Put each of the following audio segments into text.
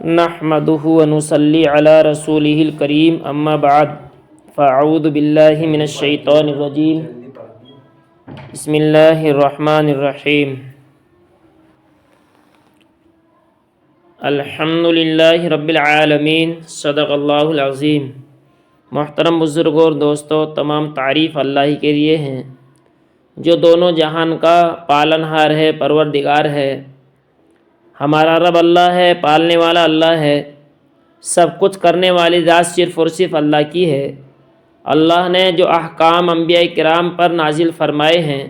نحمده ونصلي على رسوله الكريم اما بعد فاعوذ بالله من الشيطان الرجيم بسم الله الرحمن الرحيم الحمد للہ رب العالمین صدق اللہ العظیم۔ محترم بزرگوں اور دوستوں، تمام تعریف اللہ ہی کے لیے ہیں جو دونوں جہان کا پالنہار ہے، پروردگار ہے۔ ہمارا رب اللہ ہے، پالنے والا اللہ ہے، سب کچھ کرنے والی ذات صرف اور صرف اللہ کی ہے۔ اللہ نے جو احکام انبیاء کرام پر نازل فرمائے ہیں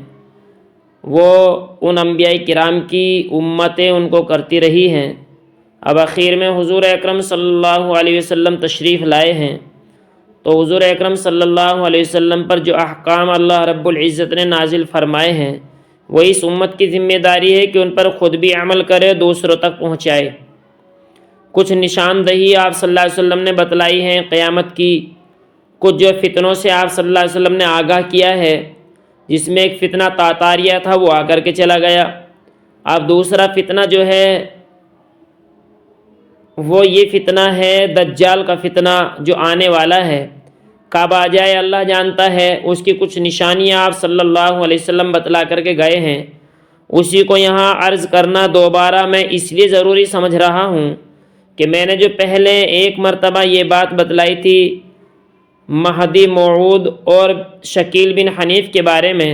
وہ ان انبیاء کرام کی امتیں ان کو کرتی رہی ہیں۔ اب اخیر میں حضور اکرم صلی اللہ علیہ وسلم تشریف لائے ہیں، تو حضور اکرم صلی اللہ علیہ وسلم پر جو احکام اللہ رب العزت نے نازل فرمائے ہیں وہ اس امت کی ذمہ داری ہے کہ ان پر خود بھی عمل کرے، دوسروں تک پہنچائے۔ کچھ نشاندہی آپ صلی اللہ علیہ وسلم نے بتلائی ہیں قیامت کی، کچھ جو فتنوں سے آپ صلی اللہ علیہ وسلم نے آگاہ کیا ہے، جس میں ایک فتنہ تاتاریہ تھا وہ آ کر کے چلا گیا۔ اب دوسرا فتنہ جو ہے وہ یہ فتنہ ہے دجال کا فتنہ جو آنے والا ہے، کب آ جائے اللہ جانتا ہے۔ اس کی کچھ نشانیاں آپ صلی اللہ علیہ وسلم بتلا کر کے گئے ہیں، اسی کو یہاں عرض کرنا دوبارہ میں اس لیے ضروری سمجھ رہا ہوں کہ میں نے جو پہلے ایک مرتبہ یہ بات بتلائی تھی مہدی موعود اور شکیل بن حنیف کے بارے میں،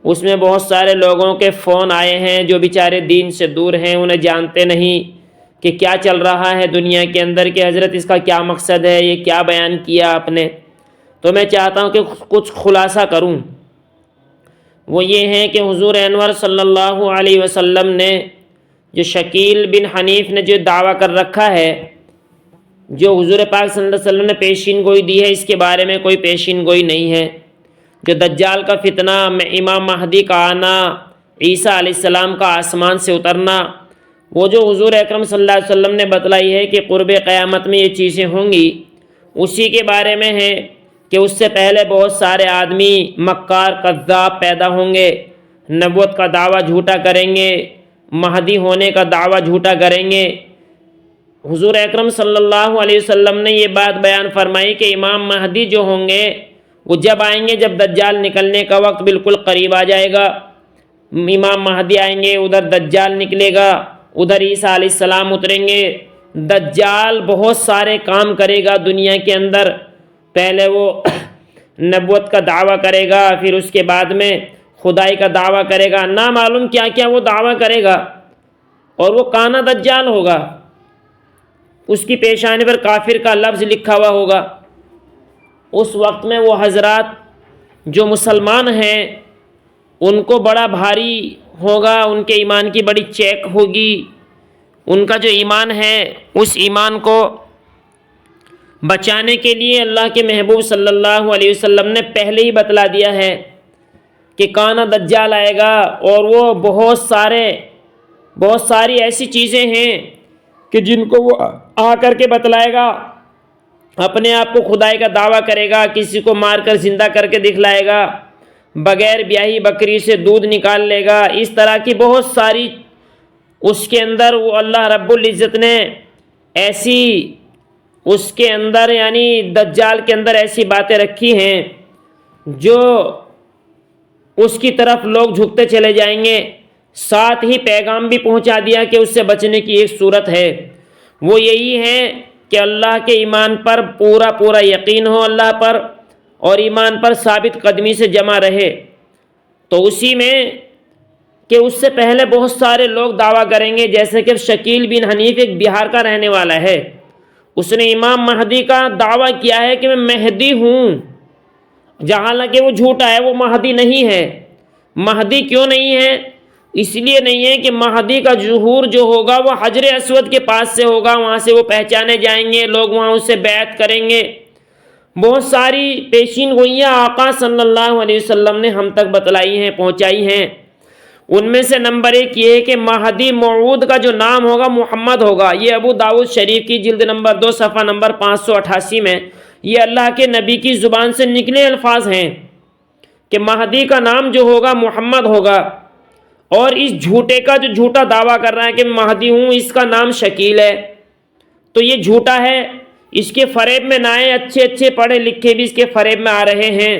اس میں بہت سارے لوگوں کے فون آئے ہیں جو بیچارے دین سے دور ہیں، انہیں جانتے نہیں کہ کیا چل رہا ہے دنیا کے اندر، کہ حضرت اس کا کیا مقصد ہے، یہ کیا بیان کیا آپ نے۔ تو میں چاہتا ہوں کہ کچھ خلاصہ کروں، وہ یہ ہے کہ حضور انور صلی اللہ علیہ وسلم نے جو شکیل بن حنیف نے جو دعویٰ کر رکھا ہے، جو حضور پاک صلی اللہ علیہ وسلم نے پیشین گوئی دی ہے، اس کے بارے میں کوئی پیشین گوئی نہیں ہے۔ جو دجال کا فتنہ، امام مہدی کا آنا، عیسیٰ علیہ السلام کا آسمان سے اترنا، وہ جو حضور اکرم صلی اللہ علیہ وسلم نے بتلائی ہے کہ قرب قیامت میں یہ چیزیں ہوں گی، اسی کے بارے میں ہے کہ اس سے پہلے بہت سارے آدمی مکار کذاب پیدا ہوں گے، نبوت کا دعویٰ جھوٹا کریں گے، مہدی ہونے کا دعویٰ جھوٹا کریں گے۔ حضور اکرم صلی اللہ علیہ وسلم نے یہ بات بیان فرمائی کہ امام مہدی جو ہوں گے وہ جب آئیں گے جب دجال نکلنے کا وقت بالکل قریب آ جائے گا۔ امام مہدی آئیں گے، ادھر دجال نکلے گا، ادھر عیسیٰ علیہ السلام اتریں گے۔ دجال بہت سارے کام کرے گا دنیا کے اندر، پہلے وہ نبوت کا دعویٰ کرے گا، پھر اس کے بعد میں خدائی کا دعویٰ کرے گا، نامعلوم کیا کیا وہ دعویٰ کرے گا، اور وہ کانا دجال ہوگا، اس کی پیشانی پر کافر کا لفظ لکھا ہوا ہوگا۔ اس وقت میں وہ حضرات جو مسلمان ہیں ان کو بڑا بھاری ہوگا، ان کے ایمان کی بڑی چیک ہوگی، ان کا جو ایمان ہے اس ایمان کو بچانے کے لیے اللہ کے محبوب صلی اللہ علیہ وسلم نے پہلے ہی بتلا دیا ہے کہ کانا دجال آئے گا، اور وہ بہت ساری ایسی چیزیں ہیں کہ جن کو وہ آ کر کے بتلائے گا۔ اپنے آپ کو خدائی کا دعویٰ کرے گا، کسی کو مار کر زندہ کر کے دکھلائے گا، بغیر بیاہی بکری سے دودھ نکال لے گا، اس طرح کی بہت ساری اس کے اندر وہ اللہ رب العزت نے ایسی اس کے اندر یعنی دجال کے اندر ایسی باتیں رکھی ہیں جو اس کی طرف لوگ جھکتے چلے جائیں گے۔ ساتھ ہی پیغام بھی پہنچا دیا کہ اس سے بچنے کی ایک صورت ہے، وہ یہی ہے کہ اللہ کے ایمان پر پورا یقین ہو اللہ پر، اور ایمان پر ثابت قدمی سے جمع رہے۔ تو اسی میں کہ اس سے پہلے بہت سارے لوگ دعویٰ کریں گے، جیسے کہ شکیل بن حنیف ایک بہار کا رہنے والا ہے، اس نے امام مہدی کا دعویٰ کیا ہے کہ میں مہدی ہوں، حالانکہ وہ جھوٹا ہے، وہ مہدی نہیں ہے۔ مہدی کیوں نہیں ہے؟ اس لیے نہیں ہے کہ مہدی کا ظہور جو ہوگا وہ حجر اسود کے پاس سے ہوگا، وہاں سے وہ پہچانے جائیں گے، لوگ وہاں اس سے بیعت کریں گے۔ بہت ساری پیشین گوئیاں آقا صلی اللہ علیہ وسلم نے ہم تک بتلائی ہیں، پہنچائی ہیں۔ ان میں سے نمبر 1 یہ ہے کہ مہدی موعود کا جو نام ہوگا محمد ہوگا۔ یہ ابو داؤد شریف کی جلد نمبر 2 صفحہ نمبر 588 میں یہ اللہ کے نبی کی زبان سے نکلے الفاظ ہیں کہ مہدی کا نام جو ہوگا محمد ہوگا، اور اس جھوٹے کا جو جھوٹا دعویٰ کر رہا ہے کہ مہدی ہوں، اس کا نام شکیل ہے۔ تو یہ جھوٹا ہے، اس کے فریب میں نہ آئے، اچھے اچھے پڑھے لکھے بھی اس کے فریب میں آ رہے ہیں۔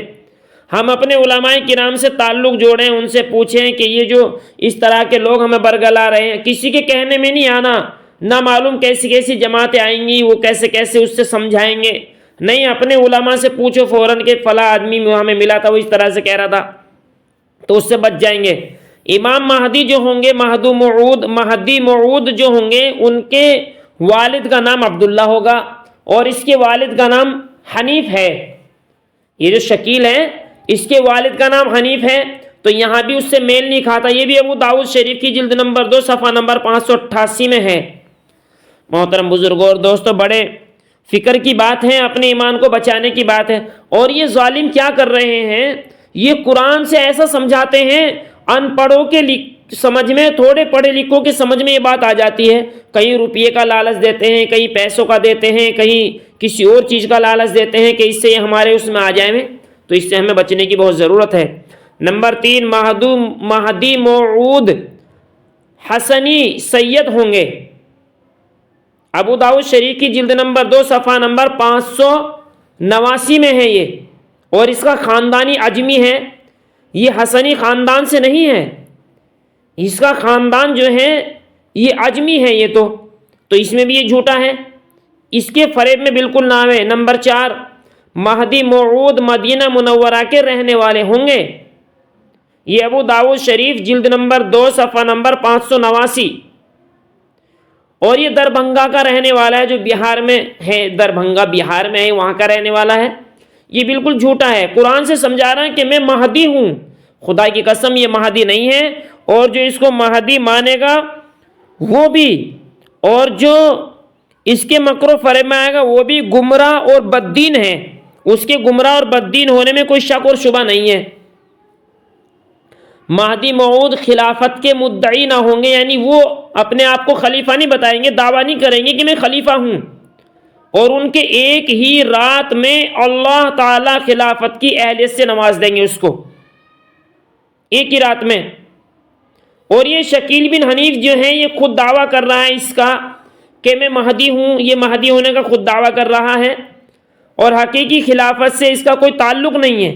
ہم اپنے علماء کرام سے تعلق جوڑیں، ان سے پوچھیں کہ یہ جو اس طرح کے لوگ ہمیں برگلا رہے ہیں، کسی کے کہنے میں نہیں آنا، نہ معلوم کیسی کیسی جماعتیں آئیں گی، وہ کیسے کیسے اس سے سمجھائیں گے، نہیں، اپنے علماء سے پوچھو فوراً کہ فلاں آدمی ہمیں ملا تھا، وہ اس طرح سے کہہ رہا تھا، تو اس سے بچ جائیں گے۔ امام مہدی جو ہوں گے، مہدی موعود جو ہوں گے، ان کے والد کا نام عبداللہ ہوگا اور اس کے والد کا نام حنیف ہے۔ یہ جو شکیل ہے اس کے والد کا نام حنیف ہے، تو یہاں بھی اس سے میل نہیں کھاتا۔ یہ بھی ابو داؤد شریف کی جلد نمبر 2 صفحہ نمبر 588 میں ہے۔ محترم بزرگوں اور دوستو، بڑے فکر کی بات ہے، اپنے ایمان کو بچانے کی بات ہے۔ اور یہ ظالم کیا کر رہے ہیں، یہ قرآن سے ایسا سمجھاتے ہیں، ان پڑھوں کے سمجھ میں، تھوڑے پڑھے لکھوں کے سمجھ میں یہ بات آ جاتی ہے، کہیں روپیے کا لالچ دیتے ہیں، کہیں پیسوں کا دیتے ہیں، کہیں کسی اور چیز کا لالچ دیتے ہیں کہ اس سے یہ ہمارے اس میں آ جائیں گے، تو اس سے ہمیں بچنے کی بہت ضرورت ہے۔ نمبر 3، مہدی موعود حسنی سید ہوں گے۔ ابو داؤد شریف کی جلد نمبر 2 صفحہ نمبر 589 میں ہے یہ، اور اس کا خاندانی اجمی ہے، یہ حسنی خاندان سے نہیں ہے، اس کا خاندان جو ہے یہ اجمی ہے، یہ تو اس میں بھی یہ جھوٹا ہے، اس کے فریب میں بالکل نہ آوے۔ نمبر 4، مہدی موعود مدینہ منورہ کے رہنے والے ہوں گے، یہ ابو داؤد شریف جلد نمبر 2 صفحہ نمبر 589، اور یہ دربھنگا کا رہنے والا ہے، جو بہار میں ہے، دربھنگا بہار میں ہے، وہاں کا رہنے والا ہے۔ یہ بالکل جھوٹا ہے، قرآن سے سمجھا رہا ہے کہ میں مہدی ہوں، خدا کی قسم یہ مہدی نہیں ہے، اور جو اس کو مہدی مانے گا وہ بھی، اور جو اس کے مکر و فریب میں آئے گا وہ بھی گمراہ اور بددین ہے، اس کے گمراہ اور بددین ہونے میں کوئی شک اور شبہ نہیں ہے۔ مہدی موعود خلافت کے مدعی نہ ہوں گے، یعنی وہ اپنے آپ کو خلیفہ نہیں بتائیں گے، دعویٰ نہیں کریں گے کہ میں خلیفہ ہوں، اور ان کے ایک ہی رات میں اللہ تعالی خلافت کی اہلیت سے نواز دیں گے اس کو، ایک ہی رات میں۔ اور یہ شکیل بن حنیف جو ہے یہ خود دعویٰ کر رہا ہے اس کا کہ میں مہدی ہوں، یہ مہدی ہونے کا خود دعویٰ کر رہا ہے، اور حقیقی خلافت سے اس کا کوئی تعلق نہیں ہے،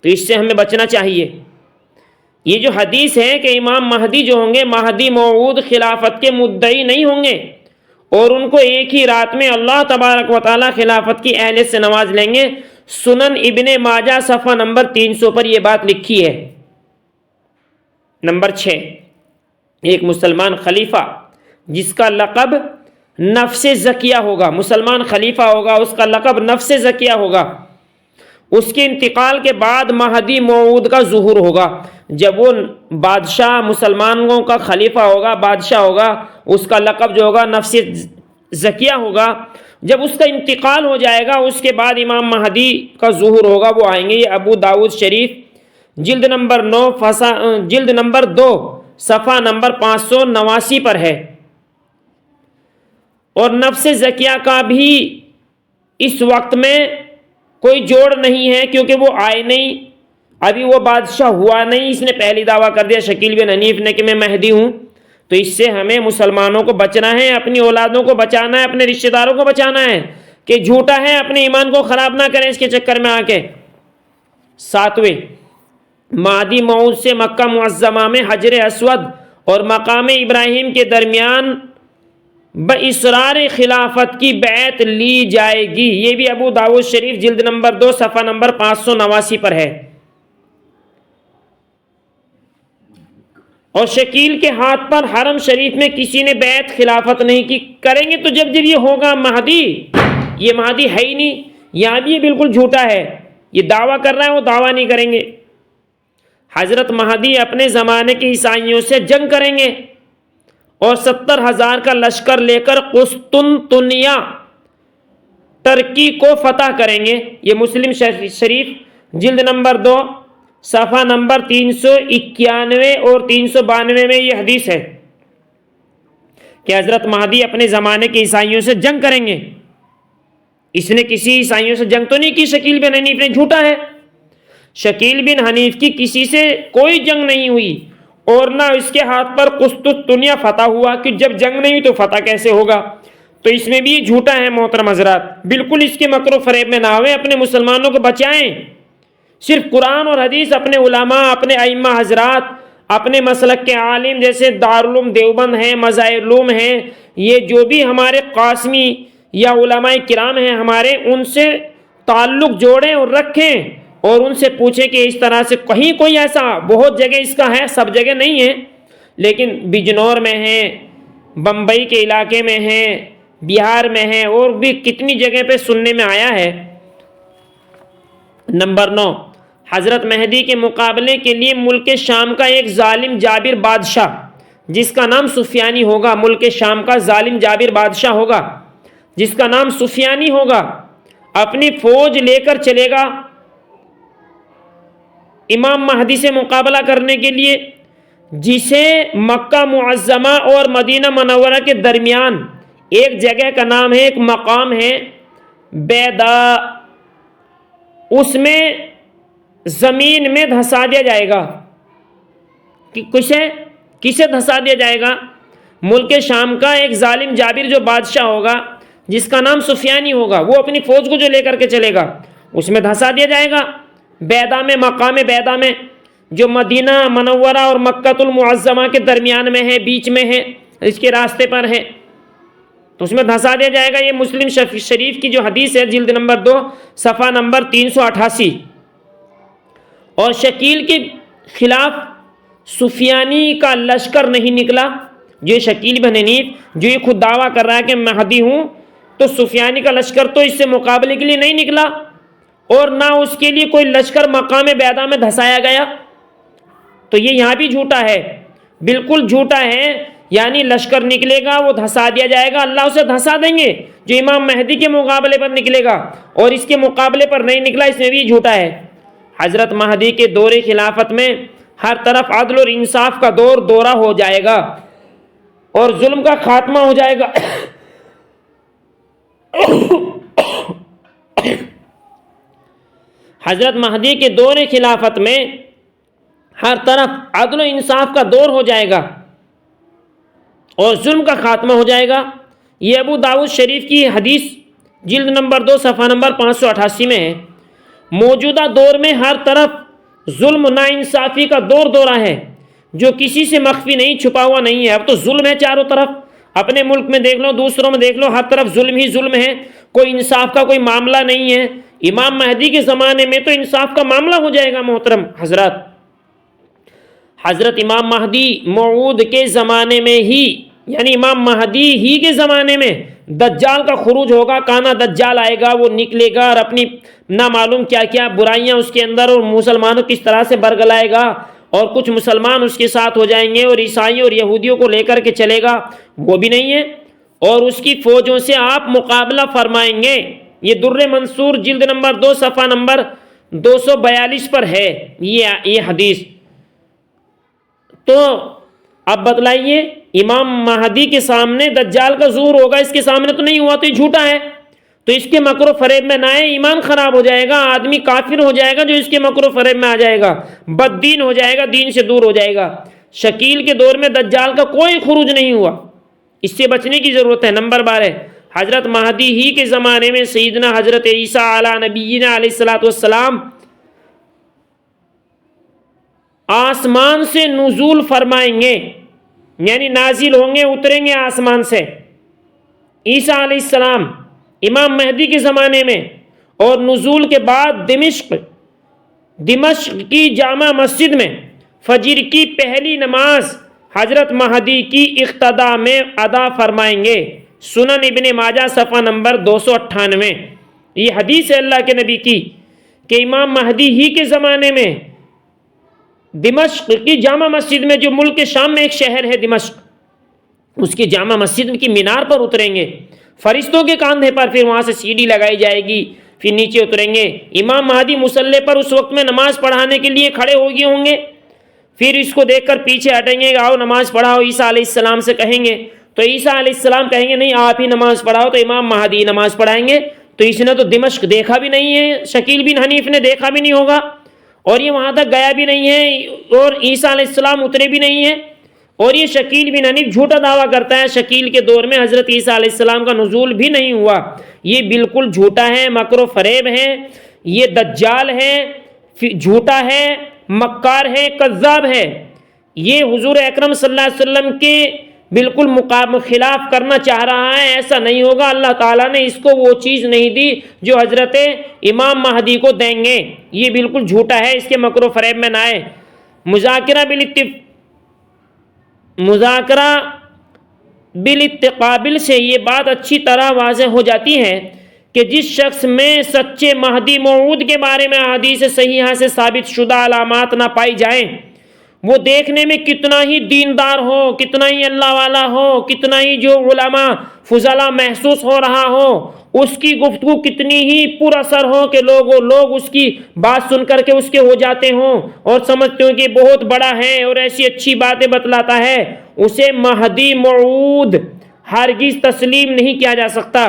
تو اس سے ہمیں بچنا چاہیے۔ یہ جو حدیث ہے کہ امام مہدی جو ہوں گے، مہدی موعود خلافت کے مدعی نہیں ہوں گے، اور ان کو ایک ہی رات میں اللہ تبارک و تعالی خلافت کی اہلیت سے نواز لیں گے، سنن ابن ماجہ صفحہ نمبر 300 پر یہ بات لکھی ہے۔ نمبر 6، ایک مسلمان خلیفہ جس کا لقب نفس زکیہ ہوگا، مسلمان خلیفہ ہوگا، اس کا لقب نفس زکیہ ہوگا، اس کے انتقال کے بعد مہدی موعود کا ظہور ہوگا۔ جب وہ بادشاہ، مسلمانوں کا خلیفہ ہوگا، بادشاہ ہوگا، اس کا لقب جو ہوگا نفس زکیہ ہوگا، جب اس کا انتقال ہو جائے گا اس کے بعد امام مہدی کا ظہور ہوگا، وہ آئیں گے۔ یہ ابو داؤد شریف جلد نمبر 2 صفحہ نمبر 589 پر ہے۔ اور نفس زکیہ کا بھی اس وقت میں کوئی جوڑ نہیں ہے، کیونکہ وہ آئے نہیں، ابھی وہ بادشاہ ہوا نہیں، اس نے پہلی دعویٰ کر دیا شکیل بن حنیف نے کہ میں مہدی ہوں۔ تو اس سے ہمیں مسلمانوں کو بچنا ہے، اپنی اولادوں کو بچانا ہے، اپنے رشتہ داروں کو بچانا ہے کہ جھوٹا ہے، اپنے ایمان کو خراب نہ کریں اس کے چکر میں آ کے۔ 7، مہدی موعود سے مکہ معظمہ میں حجر اسود اور مقام ابراہیم کے درمیان باسرار خلافت کی بیعت لی جائے گی، یہ بھی ابو داؤد شریف جلد نمبر 2 صفحہ نمبر 589 پر ہے۔ اور شکیل کے ہاتھ پر حرم شریف میں کسی نے بیعت خلافت نہیں کی، کریں گے تو جب یہ ہوگا مہدی، یہ مہدی ہے ہی نہیں، یہاں بھی یہ بالکل جھوٹا ہے، یہ دعویٰ کر رہا ہے، وہ دعویٰ نہیں کریں گے۔ حضرت مہدی اپنے زمانے کے عیسائیوں سے جنگ کریں گے اور 70,000 کا لشکر لے کر قسطنطنیہ ترکی کو فتح کریں گے۔ یہ مسلم شریف جلد نمبر 2 صفحہ نمبر 391 اور 392 میں یہ حدیث ہے کہ حضرت مہدی اپنے زمانے کے عیسائیوں سے جنگ کریں گے۔ اس نے کسی عیسائیوں سے جنگ تو نہیں کی، شکیل بن حنیف نے، جھوٹا ہے۔ شکیل بن حنیف کی کسی سے کوئی جنگ نہیں ہوئی، اور نہ اس کے ہاتھ پر قسطنطنیہ فتح ہوا، کہ جب جنگ نہیں ہوئی تو فتح کیسے ہوگا؟ تو اس میں بھی یہ جھوٹا ہے محترم حضرات، بالکل اس کے مکر و فریب میں نہ ہوئے، اپنے مسلمانوں کو بچائیں۔ صرف قرآن اور حدیث، اپنے علماء، اپنے ائمہ حضرات، اپنے مسلک کے عالم جیسے دارالعلوم دیوبند ہیں، مظاہر العلوم ہیں، یہ جو بھی ہمارے قاسمی یا علماء کرام ہیں ہمارے، ان سے تعلق جوڑیں اور رکھیں اور ان سے پوچھیں کہ اس طرح سے کہیں کوئی ایسا، بہت جگہ اس کا ہے، سب جگہ نہیں ہے، لیکن بجنور میں ہے، بمبئی کے علاقے میں ہے، بہار میں ہے، اور بھی کتنی جگہ پہ سننے میں آیا ہے۔ نمبر 9، حضرت مہدی کے مقابلے کے لیے ملک شام کا ایک ظالم جابر بادشاہ جس کا نام سفیانی ہوگا، ملک شام کا ظالم جابر بادشاہ ہوگا جس کا نام سفیانی ہوگا، اپنی فوج لے کر چلے گا امام مہدی سے مقابلہ کرنے کے لیے، جسے مکہ معظمہ اور مدینہ منورہ کے درمیان ایک جگہ کا نام ہے، ایک مقام ہے بیدا، اس میں زمین میں دھسا دیا جائے گا۔ کسے دھسا دیا جائے گا؟ ملک شام کا ایک ظالم جابر جو بادشاہ ہوگا جس کا نام سفیانی ہوگا، وہ اپنی فوج کو جو لے کر کے چلے گا اس میں دھسا دیا جائے گا بیدا میں، مقام بیدا میں، جو مدینہ منورہ اور مکہ المعظمہ کے درمیان میں ہے، بیچ میں ہے، اس کے راستے پر ہے، تو اس میں دھسا دیا جائے گا۔ یہ مسلم شریف کی جو حدیث ہے، جلد نمبر 2 صفحہ نمبر 388۔ اور شکیل کے خلاف سفیانی کا لشکر نہیں نکلا، جو شکیل بن حنیف جو یہ خود دعویٰ کر رہا ہے کہ مہدی ہوں، تو سفیانی کا لشکر تو اس سے مقابلے کے لیے نہیں نکلا، اور نہ اس کے لیے کوئی لشکر مقام بیدا میں دھسایا گیا، تو یہ یہاں بھی جھوٹا ہے، بالکل جھوٹا ہے۔ یعنی لشکر نکلے گا، وہ دھسا دیا جائے گا، اللہ اسے دھسا دیں گے جو امام مہدی کے مقابلے پر نکلے گا، اور اس کے مقابلے پر نہیں نکلا، اس میں بھی جھوٹا ہے۔ حضرت مہدی کے دور خلافت میں ہر طرف عدل اور انصاف کا دورہ ہو جائے گا اور ظلم کا خاتمہ ہو جائے گا۔ حضرت مہدی کے دور خلافت میں ہر طرف عدل و انصاف کا دور ہو جائے گا اور ظلم کا خاتمہ ہو جائے گا۔ یہ ابو داؤد شریف کی حدیث جلد نمبر 2 صفحہ نمبر 588 میں ہے۔ موجودہ دور میں ہر طرف ظلم ناانصافی کا دورہ ہے جو کسی سے مخفی نہیں، چھپا ہوا نہیں ہے۔ اب تو ظلم ہے چاروں طرف، اپنے ملک میں دیکھ لو، دوسروں میں دیکھ لو، ہر طرف ظلم ہی ظلم ہے، کوئی انصاف کا کوئی معاملہ نہیں ہے۔ امام مہدی کے زمانے میں تو انصاف کا معاملہ ہو جائے گا محترم حضرات۔ حضرت امام مہدی موعود کے زمانے میں ہی، یعنی امام مہدی ہی کے زمانے میں دجال کا خروج ہوگا، کانا دجال آئے گا، وہ نکلے گا اور اپنی نہ معلوم کیا کیا برائیاں اس کے اندر، اور مسلمانوں کس طرح سے برگلائے گا، اور کچھ مسلمان اس کے ساتھ ہو جائیں گے اور عیسائیوں اور یہودیوں کو لے کر کے چلے گا، وہ بھی نہیں ہے، اور اس کی فوجوں سے آپ مقابلہ فرمائیں گے۔ یہ در منصور جلد نمبر 2 صفحہ نمبر 242 پر ہے یہ حدیث۔ تو اب بتلائیے، امام مہدی کے سامنے دجال کا ظہور ہوگا، اس کے سامنے تو نہیں ہوا، تو یہ جھوٹا ہے، تو اس کے مکر و فریب میں نہ آئے، ایمان خراب ہو جائے گا، آدمی کافر ہو جائے گا جو اس کے مکر و فریب میں آ جائے گا، بد دین ہو جائے گا، دین سے دور ہو جائے گا۔ شکیل کے دور میں دجال کا کوئی خروج نہیں ہوا، اس سے بچنے کی ضرورت ہے۔ نمبر 12، حضرت مہدی ہی کے زمانے میں سیدنا حضرت عیسیٰ علیہ نبینا علیہ السلام آسمان سے نزول فرمائیں گے، یعنی نازل ہوں گے، اتریں گے آسمان سے عیسیٰ علیہ السلام امام مہدی کے زمانے میں، اور نزول کے بعد دمشق کی جامع مسجد میں فجر کی پہلی نماز حضرت مہدی کی اقتداء میں ادا فرمائیں گے۔ سنن ابن ماجہ صفحہ نمبر 298۔ یہ حدیث ہے اللہ کے نبی کی کہ امام مہدی ہی کے زمانے میں دمشق کی جامع مسجد میں، جو ملک شام میں ایک شہر ہے دمشق، اس کی جامع مسجد کی مینار پر اتریں گے، فرشتوں کے کاندھے پر، پھر وہاں سے سیڑھی لگائی جائے گی، پھر نیچے اتریں گے۔ امام مہدی مصلی پر اس وقت میں نماز پڑھانے کے لیے کھڑے ہو گئے ہوں گے، پھر اس کو دیکھ کر پیچھے ہٹیں گے، آؤ نماز پڑھاؤ، عیسیٰ علیہ السلام سے کہیں گے، تو عیسیٰ علیہ السلام کہیں گے نہیں آپ ہی نماز پڑھاؤ، تو امام مہدی نماز پڑھائیں گے۔ تو اس نے تو دمشق دیکھا بھی نہیں ہے، شکیل بن حنیف نے دیکھا بھی نہیں ہوگا، اور یہ وہاں تک گیا بھی نہیں ہے، اور عیسیٰ علیہ السلام اترے بھی نہیں ہیں، اور یہ شکیل بن حنیف جھوٹا دعویٰ کرتا ہے شکیل کے دور میں حضرت عیسیٰ علیہ السلام کا نزول بھی نہیں ہوا. یہ بالکل جھوٹا ہے، مکر و فریب ہے، یہ دجال ہے، جھوٹا ہے، مکار ہے، کذاب ہے. یہ حضور اکرم صلی اللہ علیہ وسلم کے بالکل خلاف کرنا چاہ رہا ہے. ایسا نہیں ہوگا، اللہ تعالیٰ نے اس کو وہ چیز نہیں دی جو حضرت امام مہدی کو دیں گے. یہ بالکل جھوٹا ہے، اس کے مکر و فریب میں نہ آئے. مذاکرہ بالاتقابل سے یہ بات اچھی طرح واضح ہو جاتی ہے کہ جس شخص میں سچے مہدی موعود کے بارے میں احادیث صحیحہ سے ثابت شدہ علامات نہ پائی جائیں، وہ دیکھنے میں کتنا ہی دیندار ہو، کتنا ہی اللہ والا ہو، کتنا ہی جو علماء فضلا محسوس ہو رہا ہو، اس کی گفتگو کتنی ہی پر اثر ہو کہ لوگ اس کی بات سن کر کے اس کے ہو جاتے ہوں اور سمجھتے ہوں کہ بہت بڑا ہے اور ایسی اچھی باتیں بتلاتا ہے، اسے مہدی موعود ہرگز تسلیم نہیں کیا جا سکتا،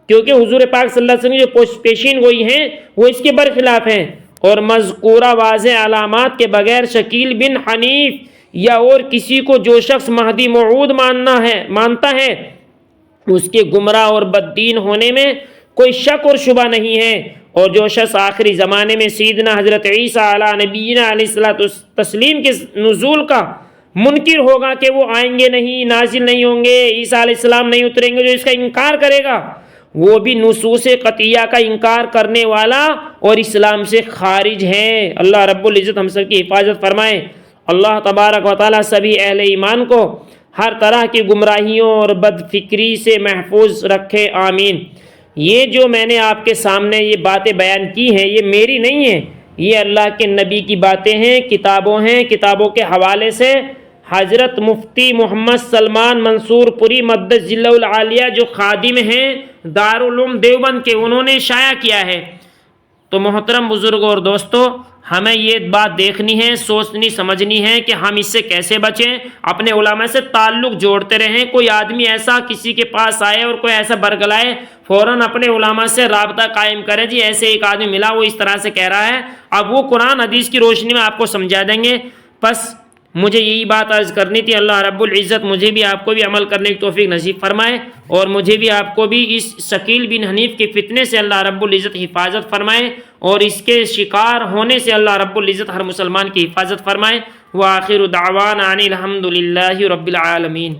کیونکہ حضور پاک صلی اللہ علیہ وسلم جو پیشین گوئی ہیں وہ اس کے برخلاف ہیں. اور مذکورہ واضح علامات کے بغیر شکیل بن حنیف یا اور کسی کو جو شخص مہدی موعود مانتا ہے اس کے گمراہ اور بددین ہونے میں کوئی شک اور شبہ نہیں ہے. اور جو شخص آخری زمانے میں سیدنا حضرت عیسیٰ علیہ نبینا علیہ الصلوۃ والتسلیم کے نزول کا منکر ہوگا کہ وہ آئیں گے نہیں، نازل نہیں ہوں گے، عیسیٰ علیہ السلام نہیں اتریں گے، جو اس کا انکار کرے گا وہ بھی نصوص قطعیہ کا انکار کرنے والا اور اسلام سے خارج ہے. اللہ رب العزت ہم سب کی حفاظت فرمائے. اللہ تبارک و تعالیٰ سبھی اہل ایمان کو ہر طرح کی گمراہیوں اور بد فکری سے محفوظ رکھے، آمین. یہ جو میں نے آپ کے سامنے یہ باتیں بیان کی ہیں یہ میری نہیں ہیں، یہ اللہ کے نبی کی باتیں ہیں، کتابوں کے حوالے سے حضرت مفتی محمد سلمان منصور پوری مدد ذلہ العالیہ جو خادم ہیں دارالعلوم دیوبند کے، انہوں نے شائع کیا ہے. تو محترم بزرگوں اور دوستو، ہمیں یہ بات دیکھنی ہے، سوچنی سمجھنی ہے کہ ہم اس سے کیسے بچیں، اپنے علماء سے تعلق جوڑتے رہیں. کوئی آدمی ایسا کسی کے پاس آئے اور کوئی ایسا برگلائے، فوراً اپنے علماء سے رابطہ قائم کرے. جی ایسے ایک آدمی ملا، وہ اس طرح سے کہہ رہا ہے، اب وہ قرآن حدیث کی روشنی میں آپ کو سمجھا دیں گے. بس مجھے یہی بات عرض کرنی تھی. اللہ رب العزت مجھے بھی آپ کو بھی عمل کرنے کی توفیق نصیب فرمائے، اور مجھے بھی آپ کو بھی اس شکیل بن حنیف کے فتنے سے اللہ رب العزت حفاظت فرمائے، اور اس کے شکار ہونے سے اللہ رب العزت ہر مسلمان کی حفاظت فرمائے. وآخر دعوانا ان الحمد للہ رب العالمین.